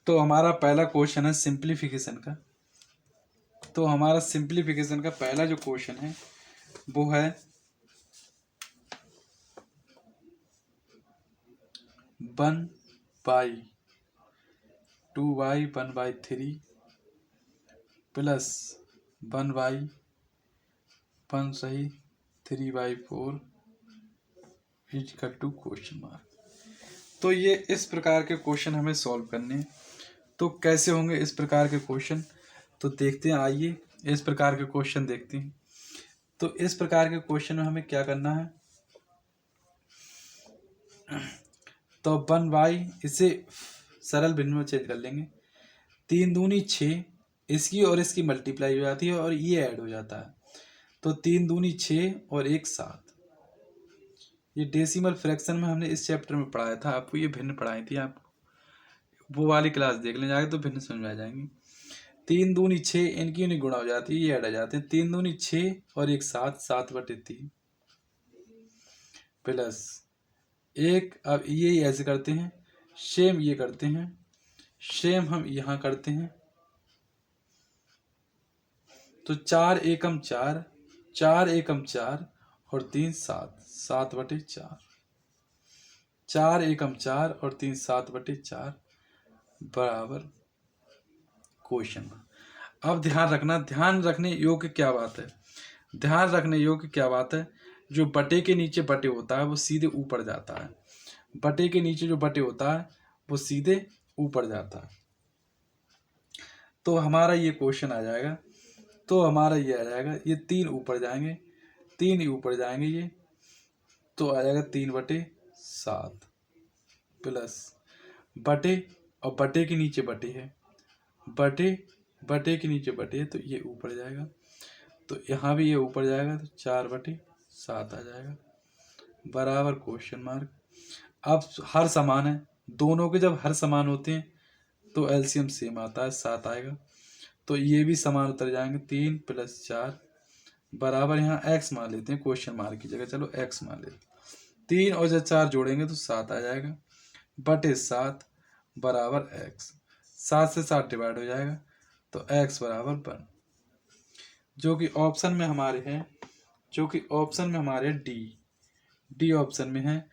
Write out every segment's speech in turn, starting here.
तो हमारा पहला क्वेश्चन है सिंप्लीफिकेशन का। तो हमारा सिंप्लीफिकेशन का पहला जो क्वेश्चन है वो है 1/2y 1/3 प्लस 1/1 सही 3/4 इक्वल टू क्वेश्चन मार्क। तो ये इस प्रकार के क्वेश्चन हमें सॉल्व करने हैं। तो कैसे होंगे इस प्रकार के क्वेश्चन, तो देखते हैं। आइए इस प्रकार के क्वेश्चन देखते हैं। तो इस प्रकार के क्वेश्चन में हमें क्या करना है, तो 1/, इसे सरल भिन्न में चेंज कर लेंगे। 3 दूनी 6, इसकी और इसकी मल्टीप्लाई हो जाती है और ये ऐड हो जाता है। तो 3 दूनी 6 और 1 7। ये डेसिमल फ्रैक्शन में हमने इस चैप्टर में पढ़ाया था, आपको ये भिन्न पढ़ाई थी। आप वो वाली क्लास देख लें जाके, तो भिन्न समझ में आ जाएंगी। 3 दूनी 6, इनकी उन्हीं गुणा हो जाती है, ये ऐड आ जाते हैं। 3 दूनी 6 और 1 7, 7/3 प्लस 1। अब ये ऐसे करते हैं, सेम ये करते हैं, सेम हम यहाँ करते हैं। तो 4 एकम 4, 4 एकम 4 और 3 7, 7/4। 4 एकम 4 और 3 7/4 बराबर क्वेश्चन। अब ध्यान रखने योग्य क्या बात है, ध्यान रखने योग्य क्या बात है, जो बटे के नीचे बटे होता है वो सीधे ऊपर जाता है। बटे के नीचे जो बटे होता है वो सीधे ऊपर जाता है। तो हमारा ये क्वेश्चन आ जाएगा, तो हमारा ये आ जाएगा, ये 3 ऊपर जाएंगे, 3 ही ऊपर जाएंगे ये, तो आ जाएगा 3/7 प्लस बटे, और बटे के नीचे बटे है, बटे के नीचे बटे है, तो ये ऊपर जाएगा। तो यहाँ भी ये ऊपर जाएगा, तो 4/7 आ जाएगा बराबर क्वेश्चन मार्क। अब हर समान है, दोनों के जब हर समान होते हैं तो एलसीएम सेम आता है, 7 आएगा। तो ये भी समान उतर जाएंगे, 3 + 4 बराबर, यहाँ x मान लेते हैं क्वेश्चन मार्क की जगह, चलो x मान लेते हैं। 3 और 4 जोड़ेंगे तो 7 आ जाएगा, बटे 7 बराबर x। 7 से 7 डिवाइड हो जाएगा, तो x बराबर 1, जो कि ऑप्शन में हमारे हैं, जो कि ऑप्शन में हमारे डी ऑप्शन में है।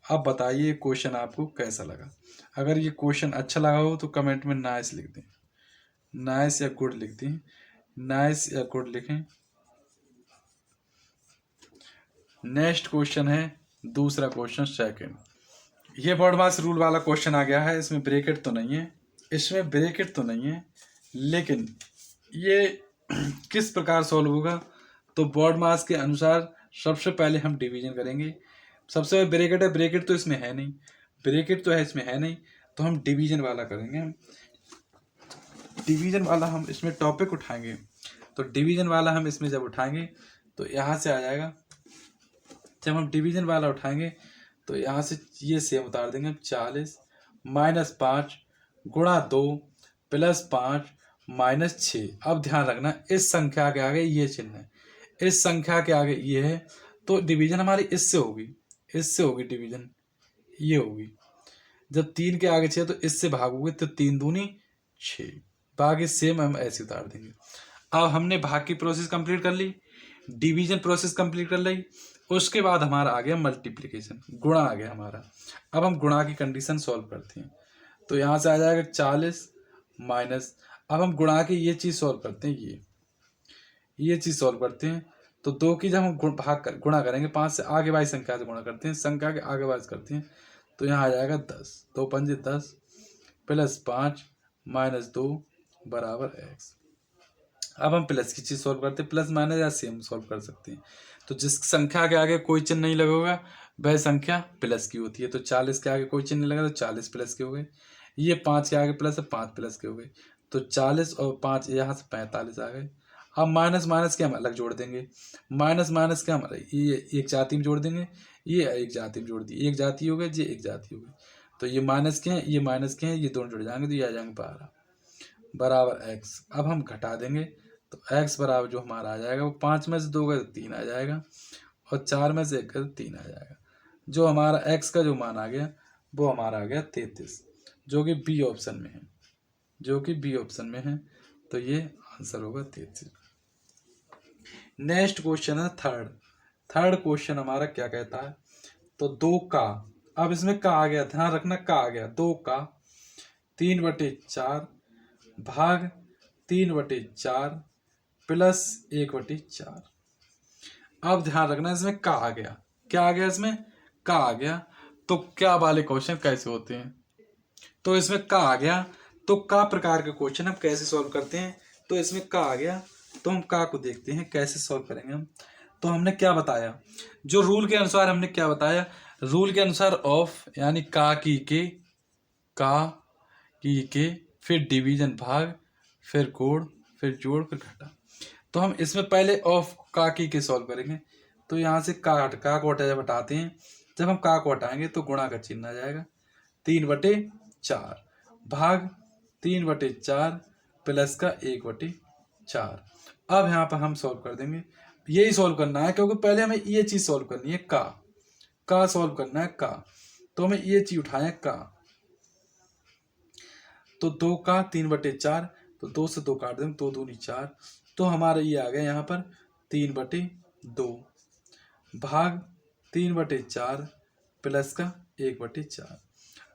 अब बताइए क्वेश्चन आपको कैसा लगा। अगर ये क्वेश्चन अच्छा लगा हो तो कमेंट में नाइस लिख दें, नाइस या गुड लिख दें, नाइस या गुड लिखें। नेक्स्ट क्वेश्चन है दूसरा क्वेश्चन सेकंड। ये बॉडमास रूल वाला क्वेश्चन आ गया है, इसमें ब्रैकेट तो नहीं है, इसमें ब्रैकेट तो नहीं है, लेकिन ये किस प्रकार सॉल्व होगा, तो बॉडमास के अनुसार सबसे पहले हम डिवीजन करेंगे। सबसे पहले ब्रैकेट है, ब्रैकेट तो इसमें है नहीं, ब्रैकेट तो है इसमें है नहीं, तो हम डिवीजन वाला करेंगे। डिवीजन वाला हम इसमें टॉपिक उठाएंगे, तो डिवीजन वाला हम इसमें जब उठाएंगे तो यहाँ से आ जाएगा। जब हम डिवीजन वाला उठाएंगे तो यहाँ से ये सेम उतार देंगे, 40 - 5 गुणा 2 + 5 - 6। अब ध्यान रखना, इस संख्या के आगे ये चिन्ह है, इस संख्या के आगे ये है, तो डिवीजन हमारी इससे होगी, इससे होगी डिवीजन, ये होगी। जब 3 के आगे 6 तो इससे भागोगे तो 3 दूनी 6, बाकी सेम हम ऐसे उतार देंगे। अब हमने भाग की प्रोसेस कंप्लीट कर ली, डिवीजन प्रोसेस कंप्लीट कर ली, उसके बाद हमारा आ गया मल्टीप्लिकेशन, गुणा आ गया हमारा। अब हम गुणा की कंडीशन सॉल्व करते हैं, तो यहाँ से आ जाएगा 40 माइनस, अब हम गुणा की ये चीज़ सॉल्व करते हैं, ये चीज़ सॉल्व करते हैं। तो 2 की जब हम गुणा करेंगे, 5 से आगे वाली संख्या से गुणा करते हैं, संख्या के आगे वाली करते हैं, तो यहाँ आ जाएगा 10, 2 पंजे 10 + 5 - 2 बराबर x। अब हम प्लस की चीज़ सॉल्व करते हैं, प्लस माइनस या सेम सॉल्व कर सकते हैं। तो जिस संख्या के आगे कोई चिन्ह नहीं लगा होगा वह संख्या प्लस की होती है। तो 40 के आगे कोई चिन्ह नहीं लगा तो 40 प्लस के हो गए। ये 5 के आगे प्लस है, 5 प्लस के हो गए। तो 40 और 5 यहाँ से 45 आ गए। अब माइनस माइनस के हम अलग जोड़ देंगे, माइनस माइनस के हम ये एक जाति में जोड़ देंगे, ये एक जाति में जोड़ दिए, एक जाति हो गए, ये एक जाति हो गई। तो ये माइनस के हैं, ये माइनस के हैं, ये दोनों जुड़ जाएंगे, तो ये आ जाएंगे 12 बराबर x। अब हम घटा देंगे तो x बराबर जो हमारा आ जाएगा वो 5 में से 2 गए तो 3 आ जाएगा, और 4 में से 1 गए तो 3 आ जाएगा। जो हमारा x का जो मान आ गया वो हमारा आ गया 33, जो कि बी ऑप्शन में है। जो कि बी ऑप्शन में है। तो ये आंसर होगा 33। नेक्स्ट क्वेश्चन है थर्ड क्वेश्चन हमारा क्या कहता है, तो 2 का, अब इसमें का आ गया, ध्यान रखना का आ गया, 2 का 3/4 भाग 3/4 प्लस 1/4। अब ध्यान रखना इसमें का आ गया, क्या आ गया, इसमें का आ गया। तो क्या वाले क्वेश्चन कैसे होते हैं, तो इसमें का आ गया, तो का प्रकार के क्वेश्चन हम कैसे सॉल्व करते हैं। तो इसमें का आ गया, तो हम का को देखते हैं कैसे सॉल्व करेंगे हम। तो हमने क्या बताया, जो रूल के अनुसार हमने क्या बताया, रूल के अनुसार ऑफ यानी का की के फिर डिवीजन भाग फिर कोड फिर जोड़ फिर घटा। तो हम इसमें पहले ऑफ का की के सॉल्व करेंगे। तो यहाँ से का को जब हटाते हैं, जब हम का को हटाएंगे तो गुणा का चिन्ह आ जाएगा, 3/4 भाग 3/4 प्लस का 1/4। अब यहाँ पर हम सॉल्व कर देंगे, यही सॉल्व करना है क्योंकि पहले हमें ये चीज सॉल्व करनी है, का सॉल्व करना है का। तो हमें ये चीज उठाए का, तो 2 का 3/4, तो 2 से 2 काट देंगे, 2 दूनी 4। तो हमारा ये आ गया यहाँ पर 3/2 भाग 3/4 प्लस का 1/4।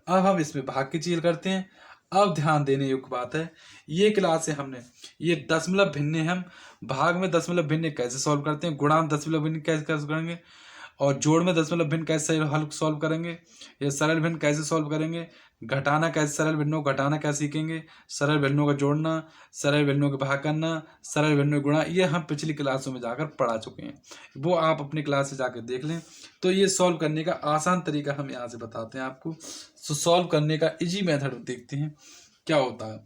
अब हम इसमें भाग की चीज करते हैं। अब ध्यान देने योग्य बात है, ये क्लास से हमने ये दशमलव भिन्न हम भाग में दशमलव भिन्न कैसे सॉल्व करते हैं, गुणा में दशमलव भिन्न कैसे कैसे करेंगे, और जोड़ में दशमलव भिन्न कैसे हल सॉल्व करेंगे, ये सरल भिन्न कैसे सॉल्व करेंगे, घटाना कैसे, सरल भिन्नों को घटाना कैसे सीखेंगे, सरल भिन्नों का जोड़ना, सरल भिन्नों का भाग करना, सरल भिन्नों गुणा, ये हम पिछली क्लासों में जाकर पढ़ा चुके हैं, वो आप अपनी क्लास से जाकर देख लें। तो ये सॉल्व करने का आसान तरीका हम यहाँ से बताते हैं आपको। तो सॉल्व करने का इजी मेथड देखते हैं क्या होता है।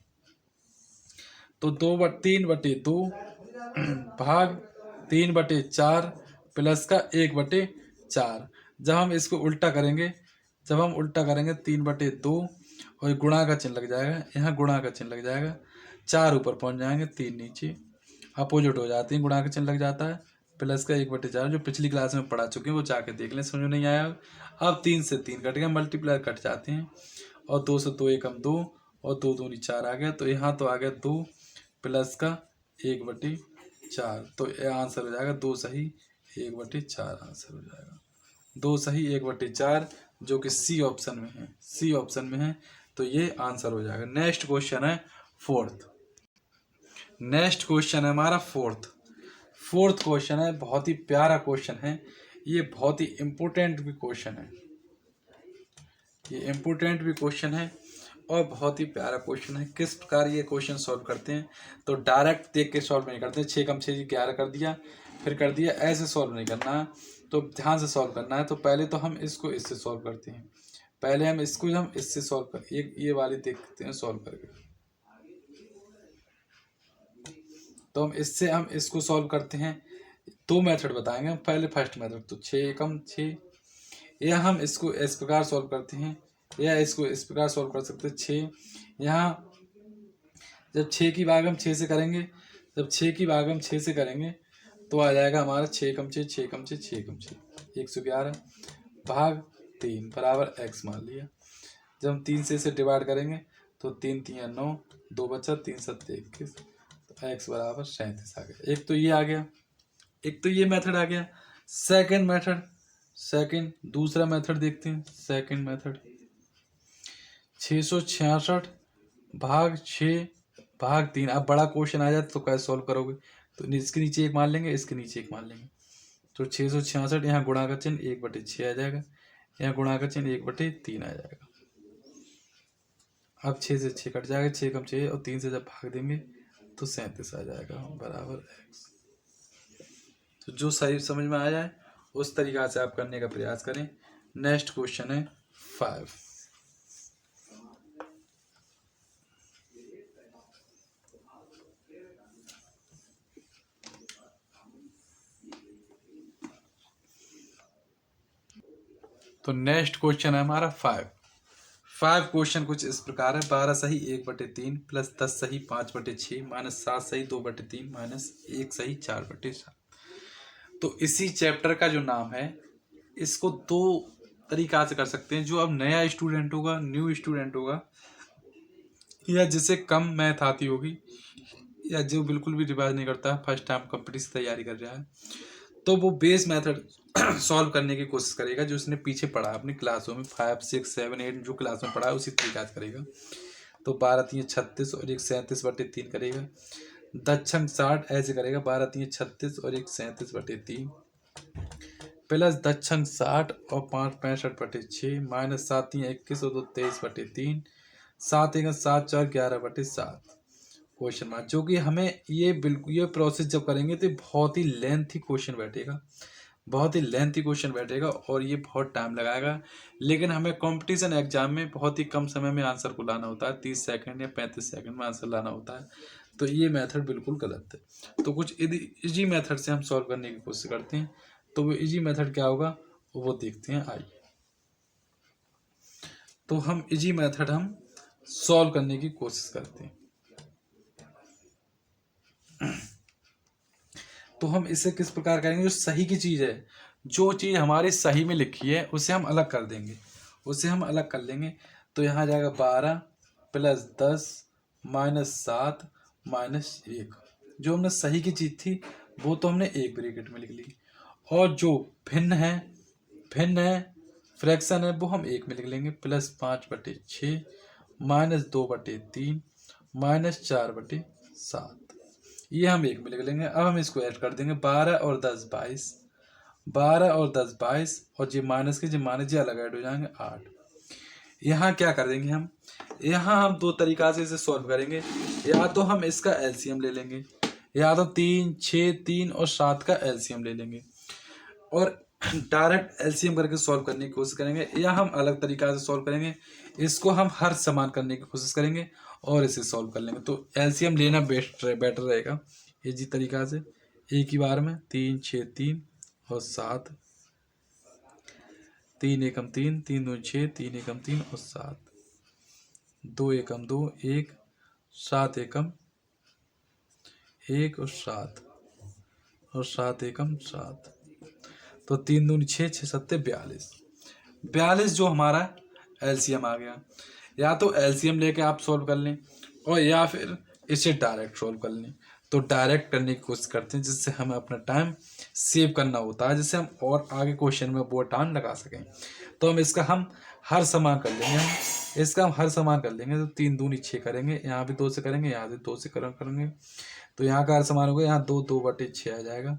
तो 3/2 भाग 3/4 प्लस का 1/4। जब हम इसको उल्टा करेंगे, 3/2 और गुणा का चिन्ह लग जाएगा, यहाँ गुणा का चिन्ह लग जाएगा, 4 ऊपर पहुंच जाएंगे, 3 नीचे, अपोजिट हो जाती है, गुणा का चिन्ह लग जाता है, प्लस का 1/4। जो पिछली क्लास में पढ़ा चुके हैं वो जाके देख लें, समझ नहीं आया। अब 3 से 3 कट गया, मल्टीप्लाई कट जाते हैं, और 2 से 2 एकम 2 और 2 दूनी 4 आ गया। तो यहाँ तो आ गया 2 प्लस का 1/4। तो यह आंसर हो जाएगा 2 सही 1/4 आंसर हो जाएगा, 2 सही 1/4, जो कि सी ऑप्शन में है, सी ऑप्शन में है। तो ये आंसर हो जाएगा। नेक्स्ट क्वेश्चन है फोर्थ। नेक्स्ट क्वेश्चन है हमारा फोर्थ क्वेश्चन है, बहुत ही प्यारा क्वेश्चन है, ये बहुत ही इम्पोर्टेंट भी क्वेश्चन है, ये इम्पोर्टेंट भी क्वेश्चन है और बहुत ही प्यारा क्वेश्चन है। किस प्रकार ये क्वेश्चन सॉल्व करते हैं, तो डायरेक्ट देख के सॉल्व नहीं करते, 6 कम 6 11 कर दिया फिर कर दिया, ऐसे सॉल्व नहीं करना है, तो ध्यान से सॉल्व करना है। तो पहले तो हम इसको इससे सॉल्व करते हैं, पहले हम इससे सॉल्व कर, ये वाली देखते हैं सॉल्व करके। तो हम इसको सॉल्व करते हैं, 2 मेथड बताएंगे हम। पहले फर्स्ट मेथड, तो 6 एकम 6, या हम इसको इस प्रकार सॉल्व करते हैं, या इसको इस प्रकार सॉल्व कर सकते हैं। 6 यहाँ जब 6 की भाग हम 6 से करेंगे, जब 6 की भाग हम 6 से करेंगे तो आ जाएगा हमारा 6 कम 6 6 कम 6 6 कम 6 111 भाग 3 बराबर x मान लिया। जब हम 3 से इसे डिवाइड करेंगे तो 3 3 9, 2 बचा, 3 7 21, तो x बराबर 37 आ गया। एक तो ये आ गया, एक तो ये मेथड आ गया। सेकंड दूसरा मेथड देखते हैं। सेकंड मेथड 666 भाग 6 भाग 3। अब बड़ा क्वेश्चन आ जाए तो कैसे सॉल्व करोगे, तो इसके नीचे 1 मान लेंगे, इसके नीचे 1 मान लेंगे, तो 666, यहाँ गुणा का चिन्ह 1/6 आ जाएगा, यहाँ गुणा का चिन्ह 1/3 आ जाएगा। अब 6 से 6 कट जाएगा, 6 कम 6 और 3 से जब भाग देंगे तो 37 आ जाएगा बराबर x। तो जो सही समझ में आ जाए उस तरीका से आप करने का प्रयास करें। नेक्स्ट क्वेश्चन है 5। तो नेक्स्ट क्वेश्चन है हमारा 5 क्वेश्चन कुछ इस प्रकार है। 12 सही 1/3 प्लस 10 सही 5/6 माइनस 7 सही 2/3 माइनस 1 सही 4/7। तो इसी चैप्टर का जो नाम है, इसको 2 तरीका से कर सकते हैं। जो अब नया स्टूडेंट होगा, न्यू स्टूडेंट होगा, या जिसे कम मैथ आती होगी, या जो बिल्कुल भी रिवाइज नहीं करता है, फर्स्ट टाइम कंपटीशन तैयारी कर रहा है, तो वो बेस मेथड सॉल्व करने की कोशिश करेगा जो उसने पीछे पढ़ा है अपनी क्लासों में, 5, 6, 7, 8 जो क्लास में पढ़ा है उसी तरीका से करेगा। तो 12 3 36 और 1 37/3 करेगा। दक्षिण 60 ऐसे करेगा, 12 3 36 और 1 37/3 प्लस दक्षिण 60 और 5 65/6 माइनस 7 3 21 और 2 23/3 7 1 7 4 11/7 क्वेश्चन मार्क। जो कि हमें ये बिल्कुल ये प्रोसेस जब करेंगे तो बहुत ही लेंथी क्वेश्चन बैठेगा, बहुत ही लेंथी क्वेश्चन बैठेगा और ये बहुत टाइम लगाएगा। लेकिन हमें कंपटीशन एग्जाम में बहुत ही कम समय में आंसर को लाना होता है, 30 सेकंड या 35 सेकंड में आंसर लाना होता है। तो ये मेथड बिल्कुल गलत है। तो कुछ इजी मेथड से हम सॉल्व करने की कोशिश करते हैं। तो वो इजी मेथड क्या होगा वो देखते हैं, आइए। तो हम इजी मेथड हम सॉल्व करने की कोशिश करते हैं। तो हम इसे किस प्रकार करेंगे, जो सही की चीज़ है, जो चीज़ हमारी सही में लिखी है उसे हम अलग कर देंगे, उसे हम अलग कर लेंगे। तो यहाँ जाएगा 12 प्लस 10 माइनस 7 माइनस 1। जो हमने सही की चीज़ थी वो तो हमने एक ब्रैकेट में लिख ली, और जो भिन्न है फ्रैक्शन है वो हम एक में लिख लेंगे, प्लस 5/6 माइनस 2/3 माइनस 4/7 ये हम एक में लिख लेंगे। अब हम इसको ऐड कर देंगे, 12 और 10 22, 12 और 10 22 और जी माइनस के जी माइनस जी अलग ऐड हो जाएंगे 8। यहाँ क्या कर देंगे हम, यहाँ हम दो तरीका से इसे सॉल्व करेंगे। या तो हम इसका एलसीएम ले लेंगे, या तो 3 6 3 और 7 का एलसीएम ले लेंगे और डायरेक्ट एलसीएम करके सॉल्व करने की कोशिश करेंगे, या हम अलग तरीका से सॉल्व करेंगे, इसको हम हर समान करने की कोशिश करेंगे और इसे सॉल्व कर लेंगे। तो एलसीएम लेना बेटर रहेगा इजी तरीका से। एक ही बार में 3 6 3 और 7, 3 एकम 3 3 2 6 3 एकम 3 और 7, 2 एकम 2 1 7 एकम 1 और 7 और 7 एकम 7। तो 3 दूनी 6 6 7 42, 42 जो हमारा एलसीएम आ गया। या तो एलसीएम लेके आप सॉल्व कर लें और या फिर इसे डायरेक्ट सॉल्व कर लें। तो डायरेक्ट करने की कोशिश करते हैं जिससे हमें अपना टाइम सेव करना होता है, जिससे हम और आगे क्वेश्चन में वो टाइम लगा सकें। तो हम इसका हम हर समान कर लेंगे, हम इसका हम हर समान कर लेंगे। तो 3 दूनी 6 करेंगे, यहाँ भी 2 से करेंगे, यहाँ से 2 से करेंगे। तो यहाँ का हर समान होगा, यहाँ 2 2/6 आ जाएगा,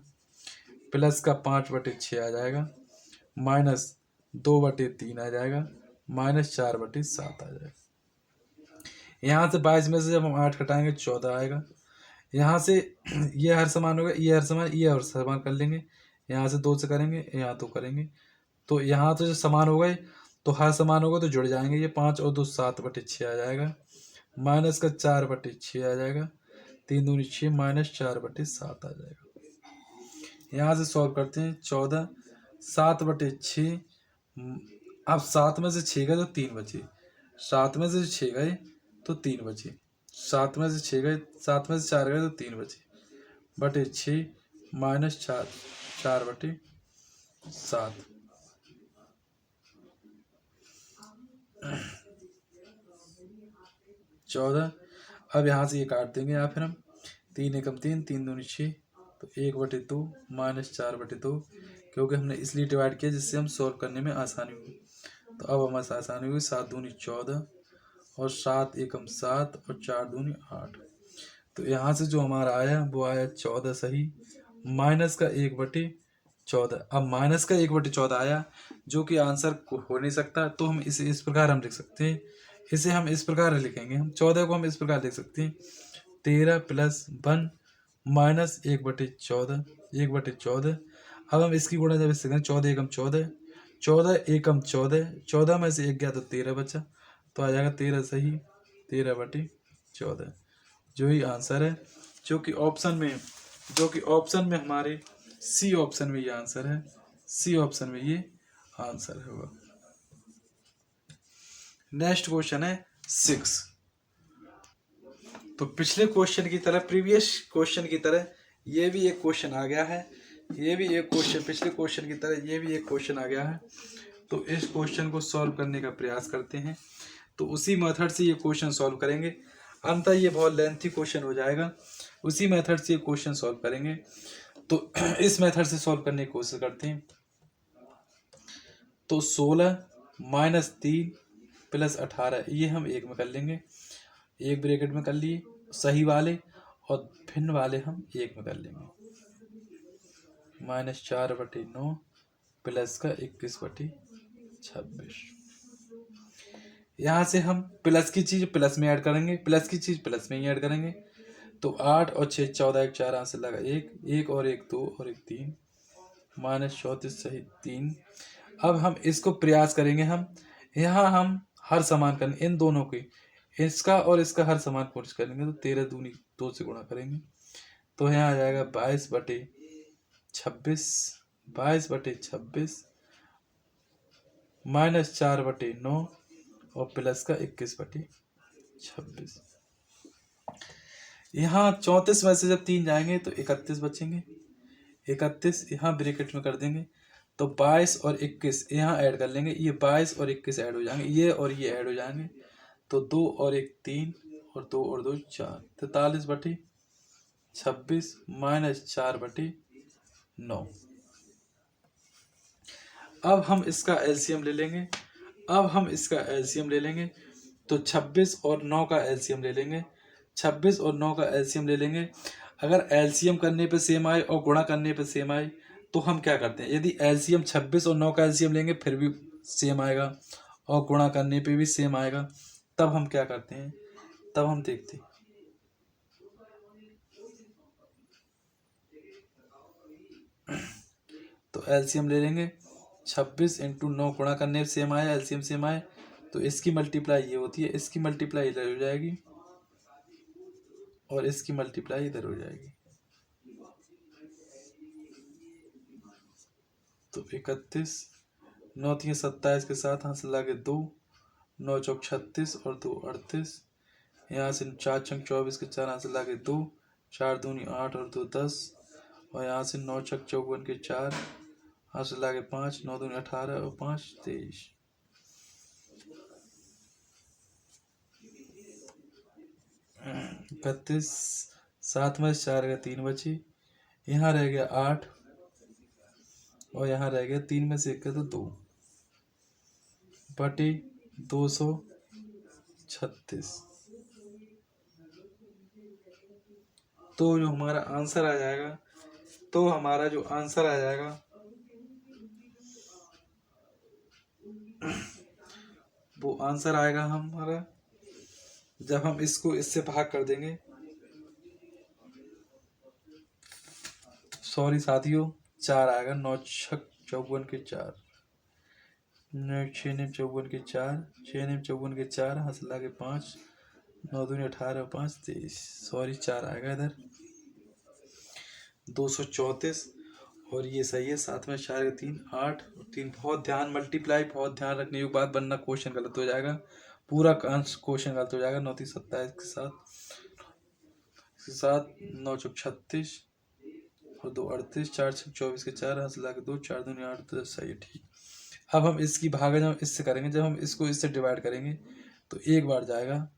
प्लस का 5/6 आ जाएगा, माइनस 2/3 आ जाएगा, माइनस 4/7 आ जाएगा। यहाँ से 22 में से जब हम 8 घटाएंगे 14 आएगा। यहाँ से ये हर समान होगा, ये हर समान, ये हर समान कर लेंगे। यहाँ से 2 से करेंगे, यहाँ 2 करेंगे। तो यहाँ तो जो समान हो गए तो हर समान होगा तो जुड़ जाएंगे। ये 5 और 2 7/6 आ जाएगा, माइनस का 4/6 आ जाएगा, 3 दूनी 6 माइनस 4/7 आ जाएगा। यहाँ से सॉल्व करते हैं, 14 7/6। अब 7 में से 6 गए तो 3 बचे, 7 में से 6 गए तो 3 बचे, 7 में से 6 गए, 7 में से 4 गए तो 3 बचे, बटे 6 माइनस 4 4/7। चौदह। अब यहाँ से ये काट देंगे या फिर हम 3 एकम 3 3 दूनी 6, तो 1/2 माइनस 4/2, क्योंकि हमने इसलिए डिवाइड किया जिससे हम सॉल्व करने में आसानी हुई। तो अब हमारे आसानी हुई, 7 दूनी 14 और 7 एकम 7 और 4 दूनी 8। तो यहाँ से जो हमारा आया वो आया 14 सही, माइनस का 1/14। अब माइनस का 1/14 आया जो कि आंसर हो नहीं सकता, तो हम इसे इस प्रकार हम लिख सकते हैं। इसे हम इस प्रकार लिखेंगे, हम 14 को हम इस प्रकार लिख सकते हैं, 13 + 1 माइनस 1/14 1/14। अब हम इसकी गुणा जब इससे करें, 14 एकम 14 14 एकम 14, 14 में से 1 गया तो 13 बचा, तो आ जाएगा 13 सही, 13/14 जो ही आंसर है, जो कि ऑप्शन में हमारे सी ऑप्शन में ये आंसर है, सी ऑप्शन में ये आंसर होगा। नेक्स्ट क्वेश्चन है 6। तो पिछले क्वेश्चन की तरह, प्रीवियस क्वेश्चन की तरह ये भी एक क्वेश्चन आ गया है, ये भी एक क्वेश्चन पिछले क्वेश्चन की तरह ये भी एक क्वेश्चन आ गया है। तो इस क्वेश्चन को सॉल्व करने का प्रयास करते हैं। तो उसी मेथड से ये क्वेश्चन सॉल्व करेंगे। अंततः ये बहुत लेंथी क्वेश्चन हो जाएगा, उसी मेथड से ये क्वेश्चन सॉल्व करेंगे। तो इस मेथड से सॉल्व करने की कोशिश करते हैं। तो 16 माइनस 3 प्लस 18 ये हम एक में कर लेंगे, एक ब्रैकेट में कर लिए सही वाले, और भिन्न वाले हम एक में कर लेंगे। -4/9 प्लस का 21/26। यहाँ से हम प्लस की चीज़ प्लस में ऐड करेंगे, प्लस की चीज़ प्लस में ही ऐड करेंगे। तो 8 और 6 14, 1 4 से लगा 1, 1 और 1 2 और 1 3, -34 सहित 3। अब हम इसको प्रयास करेंगे, हम यहाँ हम हर समान करेंगे इन दोनों की, इसका और इसका हर समान कोशिश करेंगे। तो 13 दूनी 2 से गुणा करेंगे, तो यहाँ आ जाएगा 22/26, 22/26 -4/9 और प्लस का 21/26। यहाँ 34 में से जब 3 जाएंगे तो 31 बचेंगे, 31 यहाँ ब्रैकेट में कर देंगे। तो 22 और 21 यहाँ ऐड कर लेंगे, ये 22 और 21 ऐड हो जाएंगे, ये और ये ऐड हो जाएंगे। तो 2 और 1 3 और 2 और 2 4, 43/26 -4/9। अब हम इसका एलसीएम ले लेंगे, तो 26 और 9 का एलसीएम ले लेंगे, 26 और 9 का एलसीएम ले लेंगे। अगर एलसीएम करने पे सेम आए और गुणा करने पे सेम आए तो हम क्या करते हैं, यदि एलसीएम 26 और 9 का एलसीएम लेंगे फिर भी सेम आएगा और गुणा करने पे भी सेम आएगा, तब हम क्या करते हैं, तब हम देखते हैं। तो एलसीएम ले लेंगे, 26 × 9 गुणा करने से सेम आया, एलसीएम सेम आए, तो इसकी मल्टीप्लाई ये होती है, इसकी मल्टीप्लाई इधर हो जाएगी और इसकी मल्टीप्लाई इधर हो जाएगी। तो 31, 9 3 27 के साथ हाथ से लाके 2, 9 चौक 36 और 2 38, यहाँ से 4 छंग 24 के 4 हाथ से लाके 2, 4 दूनी 8 और 2 10, और यहाँ से 9 छक 54 के 4 हाथ से लाके 5, 9 दूनी 18 और 5 23। इकतीस, 7 में 4 का 3 बची, यहाँ रह गया 8 और यहाँ रह गया 3 में से 1 का तो 2 बटे 236। तो जो हमारा आंसर आ जाएगा, वो आंसर आएगा हमारा, जब हम इसको इससे भाग कर देंगे, सॉरी साथियों 4 आएगा, 9 छक 54 के 4, 6 9 54 के 4, 6 9 54 के 4 हंसला के 5, 9 दूनी 18 और 5 23, सॉरी 4 आएगा इधर, 234। और ये सही है, 7 में 4 के 3 8 और 3। बहुत ध्यान मल्टीप्लाई, बहुत ध्यान रखने की बात, वरना क्वेश्चन गलत हो जाएगा, पूरा क्वेश्चन गलत हो जाएगा। 9 3 27 के साथ 9 चौक 36 और 2 38, 4 छक 24 के 4 हंसला के 2, 4 दूनी 8 तो सही है, ठीक। अब हम इसकी भागा जब इससे करेंगे, जब हम इसको इससे डिवाइड करेंगे तो एक बार जाएगा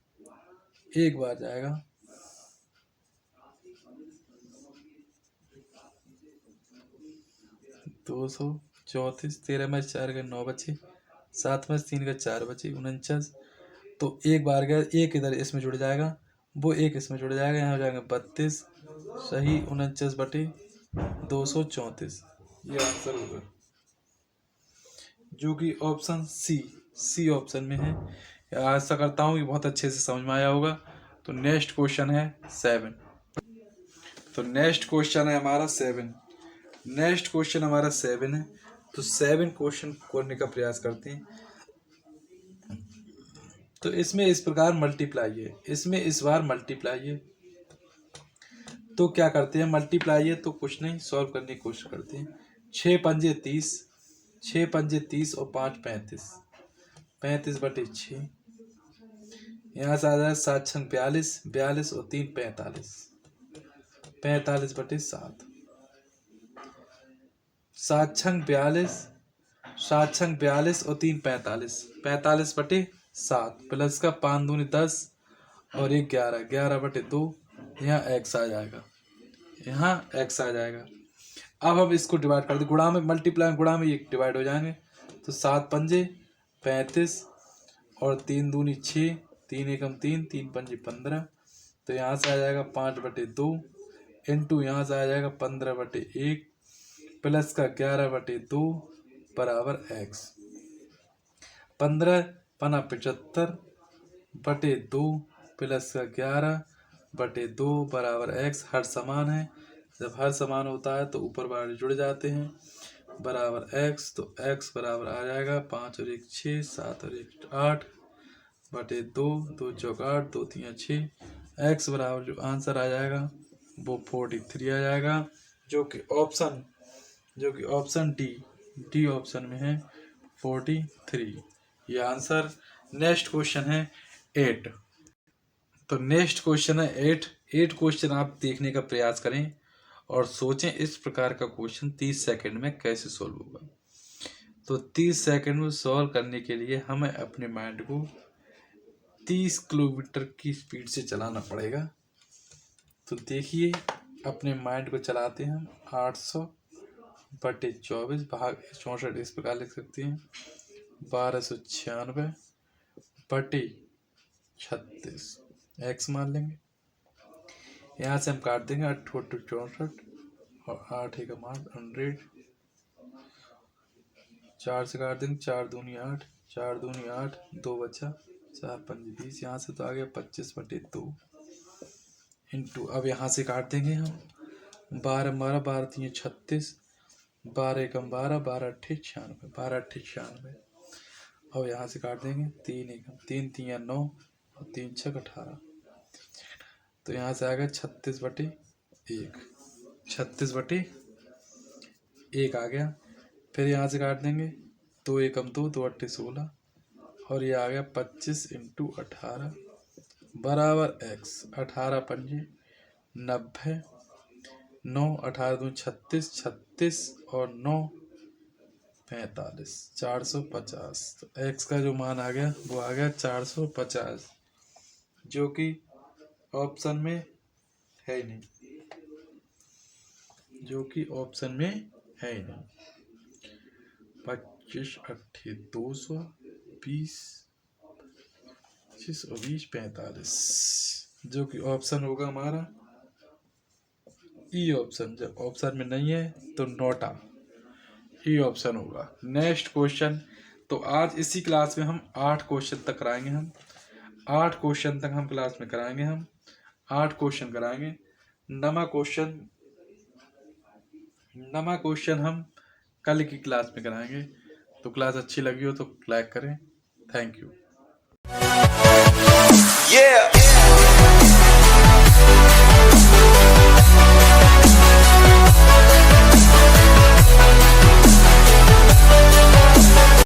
234, 13 में 4 का 9 बचे, 7 में 3 का 4 बचे, 49। तो एक बार गया, एक इधर इसमें जुड़ जाएगा, वो एक इसमें जुड़ जाएगा, यहाँ हो जाएगा 32 सही, 49/234, ये आंसर होगा, जो कि ऑप्शन सी ऑप्शन में है। आशा करता हूँ कि बहुत अच्छे से समझ में आया होगा। तो नेक्स्ट क्वेश्चन है 7। तो नेक्स्ट क्वेश्चन है हमारा 7 है। तो 7 क्वेश्चन करने का प्रयास करते हैं। तो इसमें इस प्रकार मल्टीप्लाई है, इसमें इस बार मल्टीप्लाई है, तो क्या करते हैं, मल्टीप्लाई है तो कुछ नहीं, सॉल्व करने की कोशिश करते हैं। 6 पंजे 30, 6 पंजे 30 और 5 35, 35/6। यहाँ से आ जाए 7 छंग 42, 42 और 3 45, 45/7। 7 छंग 42, 7 छंग 42 और 3 45, 45/7। 7 प्लस का 5 दूनी 10 और 1 11, 11/2 यहाँ x आ जाएगा, यहाँ x आ जाएगा। अब हम इसको डिवाइड कर दें, गुणा में मल्टीप्लाई गुणा में ये डिवाइड हो जाएंगे, तो 7 पंजे 35 और 3 दूनी 6, 3 एकम 3, 3 पंजे 15, तो यहाँ से आ जाएगा 5/2 इंटू यहाँ से आ जाएगा 15/1 प्लस का 11/2 बराबर x। 15 पना 75/2 प्लस का 11/2 बराबर x। हर समान है, जब हर समान होता है तो ऊपर बाहर जुड़ जाते हैं, बराबर x। तो x बराबर आ जाएगा 5 और 1 6, 7 और 1 8/2, 2 चौक 8, 2 3 6। x बराबर जो आंसर आ जाएगा वो 43 आ जाएगा, जो कि ऑप्शन डी ऑप्शन में है 43 ये आंसर। नेक्स्ट क्वेश्चन है 8। तो नेक्स्ट क्वेश्चन है 8 क्वेश्चन आप देखने का प्रयास करें और सोचें इस प्रकार का क्वेश्चन 30 सेकंड में कैसे सॉल्व होगा। तो 30 सेकंड में सॉल्व करने के लिए हमें अपने माइंड को 30 किलोमीटर की स्पीड से चलाना पड़ेगा। तो देखिए अपने माइंड को चलाते हैं हम 800/24 भाग 64 इस प्रकार लिख सकते हैं, 1296/36 x मान लेंगे। यहाँ से हम काट देंगे 8 64 और 8 एकम 8 100, 4 से काट देंगे, 4 दूनी 8, 4 दूनी 8, 2 बचा, 4 पंजे 20, यहाँ से तो आ गया 25/2 इंटू, अब यहाँ से काट देंगे हम 12 12, 12 3 36, 12 एकम 12, 12 अट्ठे 96, 12 अट्ठे 96। और यहाँ से काट देंगे 3 एकम 3 3 9 और 3 6 18, तो यहाँ से आएगा 36/1, 36/1 आ गया। फिर यहाँ से काट देंगे 2 एकम 2, 2 अट्ठे 16 और ये आ गया 25 इंटू 18 बराबर x। 18 पंजे 90, 9 18 दूनी 36, 36 और 9 45, 450। तो x का जो मान आ गया वो आ गया 450, जो कि ऑप्शन में है ही नहीं, जो कि ऑप्शन में है ही नहीं। 25 अट्ठे 200, 20 25 और 20 45, जो कि ऑप्शन होगा हमारा ई ऑप्शन। जब ऑप्शन में नहीं है तो नोटा ई ऑप्शन होगा। Next question. तो आज इसी क्लास में हम 8 क्वेश्चन तक कराएंगे, हम 8 क्वेश्चन तक हम क्लास में कराएंगे, हम 8 क्वेश्चन कराएंगे। नमा क्वेश्चन हम कल की क्लास में कराएंगे। तो क्लास अच्छी लगी हो तो लाइक करें। Thank you.